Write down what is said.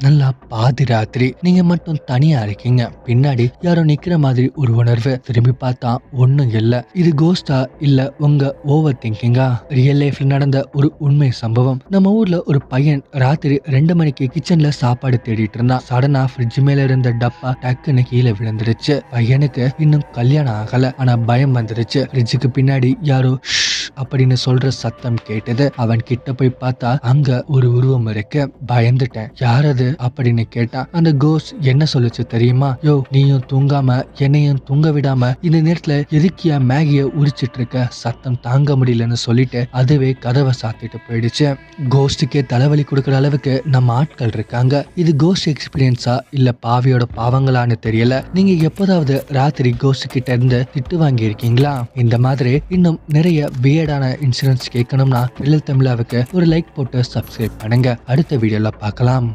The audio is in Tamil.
நல்லா பாதி ராத்திரி நீங்க மட்டும் தனியா இருக்கீங்க. பின்னாடி யாரோ நிக்கிற மாதிரி ஒரு உணர்வு. திரும்பி பார்த்தா ஒண்ணும் இல்ல. இது கோஸ்டா இல்ல உங்க ஓவர் திங்கிங்கா? ரியல் லைஃப்ல நடந்த ஒரு உண்மை சம்பவம். நம்ம ஊர்ல ஒரு பையன் ராத்திரி 2 மணிக்கு கிச்சன்ல சாப்பாடு தேடிட்டு இருந்தான். சடனா ஃப்ரிட்ஜ் மேல இருந்த டப்பா டக்குன்னு கீழே விழுந்துருச்சு. பையனுக்கு இன்னும் கல்யாணம் ஆகல. ஆனா பயம் வந்துருச்சு. ஃப்ரிட்ஜுக்கு பின்னாடி யாரோ அப்படின்னு சொல்ற சத்தம் கேட்டது. அவன் கிட்ட போய் பார்த்தா அங்க ஒரு உருவம் இருக்கு. பயந்துட்டேன். யார் அது அப்படின்னு கேட்டான். அந்த கோஸ்ட் என்ன சொல்லுச்சு தெரியுமா? யோ, நீயும் தூங்காம என்னையும் தூங்க விடாம இந்த நேரத்துல எதுக்கியா மேகிய உரிச்சிட்டு இருக்க? சத்தம் தாங்க முடியலன்னு சொல்லிட்டு அதுவே கதவை சாத்திட்டு போயிடுச்சு. கோஸ்டுக்கே தலைவலி கொடுக்குற அளவுக்கு நம்ம ஆட்கள் இருக்காங்க. இது கோஸ்ட் எக்ஸ்பீரியன்ஸா இல்ல பாவியோட பாவங்களான்னு தெரியல. நீங்க எப்போதாவது ராத்திரி கோஸ்ட் கிட்ட இருந்து திட்டு வாங்கி இருக்கீங்களா? இந்த மாதிரி இன்னும் நிறைய வியர்டான இன்சிடென்ட்ஸ் கேட்கணும்னா த்ரில்லர் தமிழாவுக்கு ஒரு லைக் போட்டு சப்ஸ்கிரைப் பண்ணுங்க. அடுத்த வீடியோல பார்க்கலாம்.